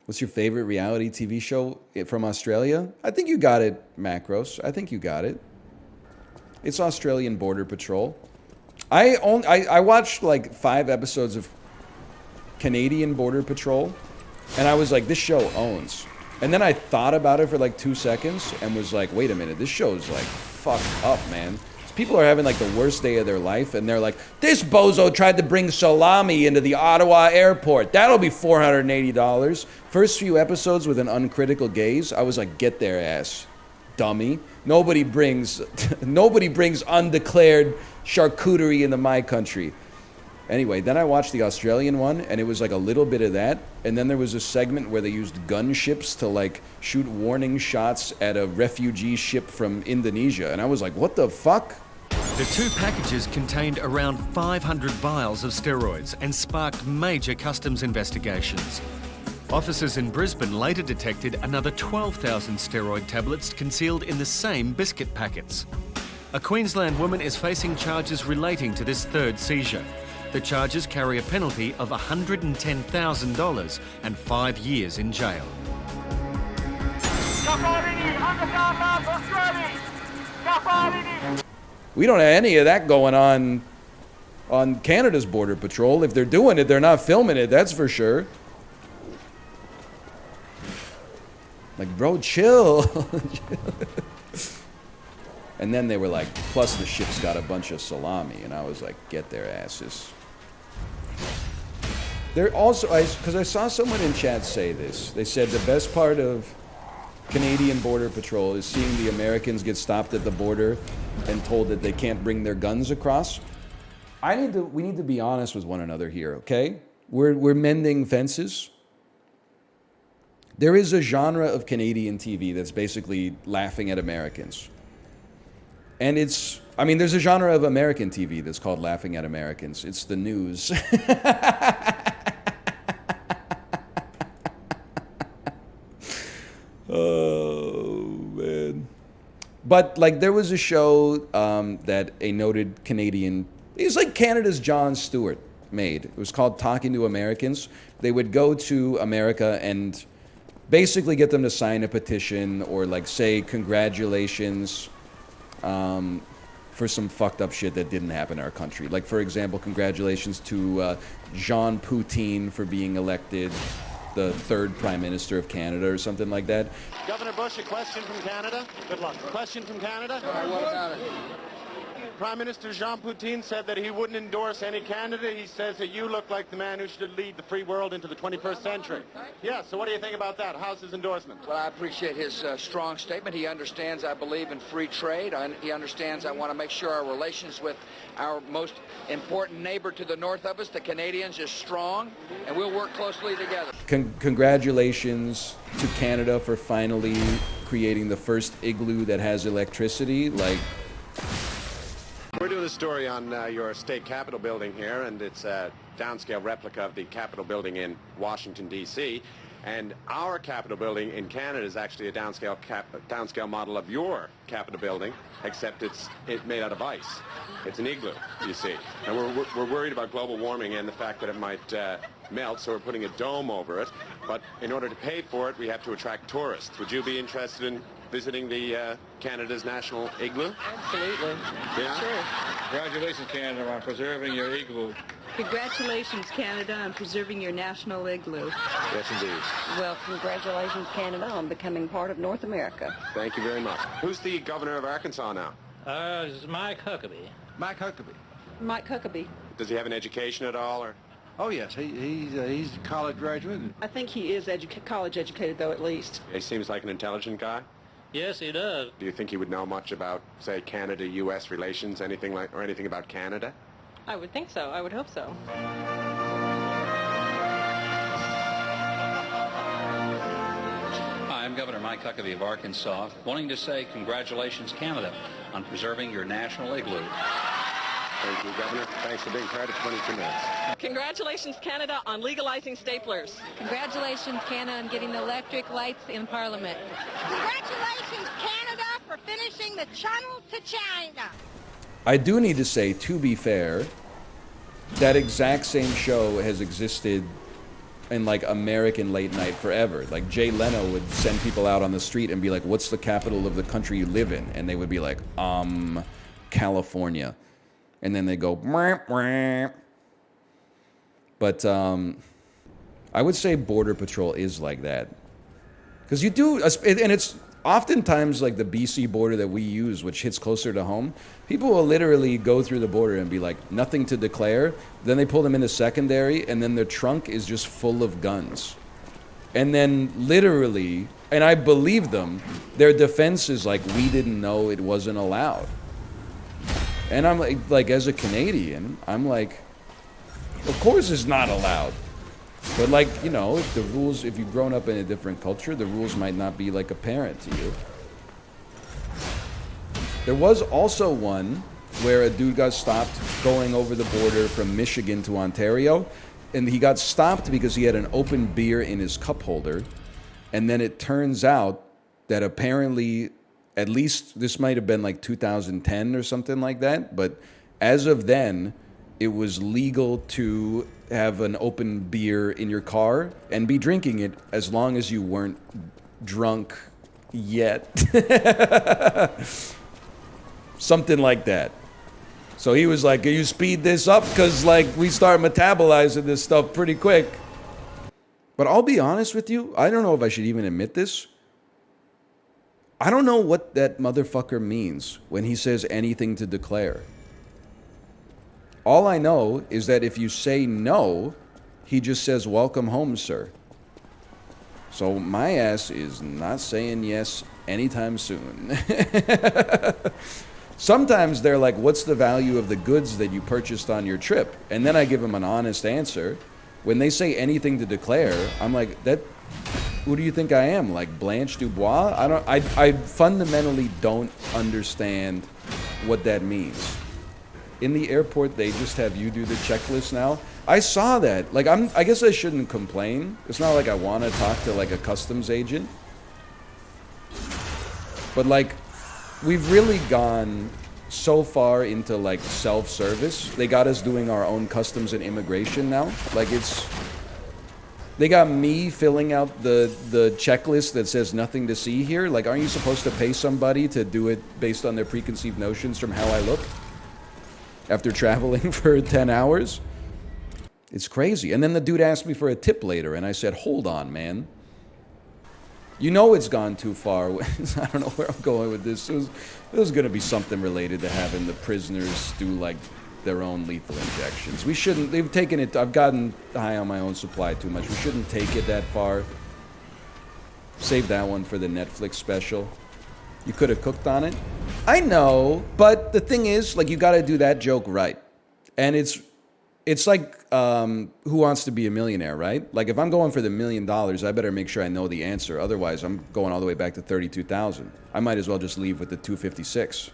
What's your favorite reality TV show from Australia? I think you got it, Macros. I think you got it. It's Australian Border Patrol. I watched like 5 episodes of Canadian Border Patrol, and I was like, this show owns. And then I thought about it for like 2 seconds and was like, wait a minute, this show's like fucked up, man. People are having like the worst day of their life, and they're like, this bozo tried to bring salami into the Ottawa airport. That'll be $480. First few episodes with an uncritical gaze, I was like, get their ass, dummy. Nobody brings undeclared charcuterie into my country. Anyway, then I watched the Australian one, and it was like a little bit of that. And then there was a segment where they used gunships to like shoot warning shots at a refugee ship from Indonesia. And I was like, what the fuck? The 2 packages contained around 500 vials of steroids and sparked major customs investigations. Officers in Brisbane later detected another 12,000 steroid tablets concealed in the same biscuit packets. A Queensland woman is facing charges relating to this 3rd seizure. The charges carry a penalty of $110,000 and 5 years in jail. We don't have any of that going on Canada's Border Patrol. If they're doing it, they're not filming it, that's for sure. Like, bro, chill. And then they were like, plus the ship's got a bunch of salami. And I was like, get their asses. They're also, because I saw someone in chat say this. They said the best part of Canadian Border Patrol is seeing the Americans get stopped at the border and told that they can't bring their guns across. We need to be honest with one another here, okay? We're mending fences. There is a genre of Canadian TV that's basically laughing at Americans. And there's a genre of American TV that's called laughing at Americans. It's the news. Oh, man. But, like, there was a show that a noted Canadian, he's like Canada's Jon Stewart, made. It was called Talking to Americans. They would go to America and basically get them to sign a petition or, like, say congratulations for some fucked up shit that didn't happen in our country. Like, for example, congratulations to Jean Poutine for being elected the 3rd Prime Minister of Canada or something like that. Governor Bush, a question from Canada. Good luck. Question from Canada. What about it? Prime Minister Jean Poutine said that he wouldn't endorse any candidate. He says that you look like the man who should lead the free world into the 21st century. Yeah, so what do you think about that? How's his endorsement? Well, I appreciate his strong statement. He understands I believe in free trade. He understands I want to make sure our relations with our most important neighbor to the north of us, the Canadians, is strong, and we'll work closely together. Congratulations to Canada for finally creating the first igloo that has electricity. Like, we're doing a story on your state capitol building here, and it's a downscale replica of the Capitol building in Washington, D.C. And our Capitol building in Canada is actually a downscale model of your Capitol building, except it's made out of ice. It's an igloo, you see. And we're worried about global warming and the fact that it might melt, so we're putting a dome over it. But in order to pay for it, we have to attract tourists. Would you be interested in visiting the Canada's national igloo? Absolutely. Yeah? Sure. Congratulations, Canada, on preserving your igloo. Congratulations, Canada, on preserving your national igloo. Yes, indeed. Well, congratulations, Canada, on becoming part of North America. Thank you very much. Who's the governor of Arkansas now? It's Mike Huckabee. Mike Huckabee. Mike Huckabee. Does he have an education at all, or? Oh, yes. He's a college graduate. I think he is college educated, though, at least. He seems like an intelligent guy. Yes, he does. Do you think he would know much about, say, Canada-U.S. relations, anything about Canada? I would think so. I would hope so. Hi, I'm Governor Mike Huckabee of Arkansas, wanting to say congratulations, Canada, on preserving your national igloo. Thank you, Governor. Thanks for being part of 22 minutes. Congratulations, Canada, on legalizing staplers. Congratulations, Canada, on getting the electric lights in Parliament. Congratulations, Canada, for finishing the channel to China. I do need to say, to be fair, that exact same show has existed in like American late night forever. Like Jay Leno would send people out on the street and be like, "What's the capital of the country you live in?" And they would be like, California. And then they go, "Mwah, mwah." But I would say Border Patrol is like that. Because you do, and it's oftentimes like the BC border that we use, which hits closer to home. People will literally go through the border and be like, nothing to declare. Then they pull them into secondary, and then their trunk is just full of guns. And then literally, and I believe them, their defense is like, we didn't know it wasn't allowed. And I'm like as a Canadian, I'm like, of course it's not allowed. But like, you know, if the rules, if you've grown up in a different culture, the rules might not be like apparent to you. There was also one where a dude got stopped going over the border from Michigan to Ontario. And he got stopped because he had an open beer in his cup holder. And then it turns out that apparently, at least this might have been like 2010 or something like that. But as of then, it was legal to have an open beer in your car and be drinking it as long as you weren't drunk yet. Something like that. So he was like, can you speed this up? Because like we start metabolizing this stuff pretty quick. But I'll be honest with you, I don't know if I should even admit this. I don't know what that motherfucker means when he says anything to declare. All I know is that if you say no, he just says, welcome home, sir. So my ass is not saying yes anytime soon. Sometimes they're like, what's the value of the goods that you purchased on your trip? And then I give them an honest answer. When they say anything to declare, I'm like, who do you think I am? Like Blanche Dubois? I fundamentally don't understand what that means. In the airport, they just have you do the checklist now. I saw that. Like, I guess I shouldn't complain. It's not like I want to talk to like a customs agent. But like, we've really gone so far into like self-service. They got us doing our own customs and immigration now. Like they got me filling out the checklist that says nothing to see here. Like, aren't you supposed to pay somebody to do it based on their preconceived notions from how I look? After traveling for 10 hours? It's crazy. And then the dude asked me for a tip later, and I said, hold on, man. You know it's gone too far. I don't know where I'm going with this. It was going to be something related to having the prisoners do, like, their own lethal injections. We shouldn't, they've taken it, I've gotten high on my own supply too much. We shouldn't take it that far. Save that one for the Netflix special. You could have cooked on it. I know, but the thing is, like, you got to do that joke right. And it's like Who Wants to Be a Millionaire, right? Like, if I'm going for the $1 million, I better make sure I know the answer. Otherwise, I'm going all the way back to 32,000. I might as well just leave with the 256.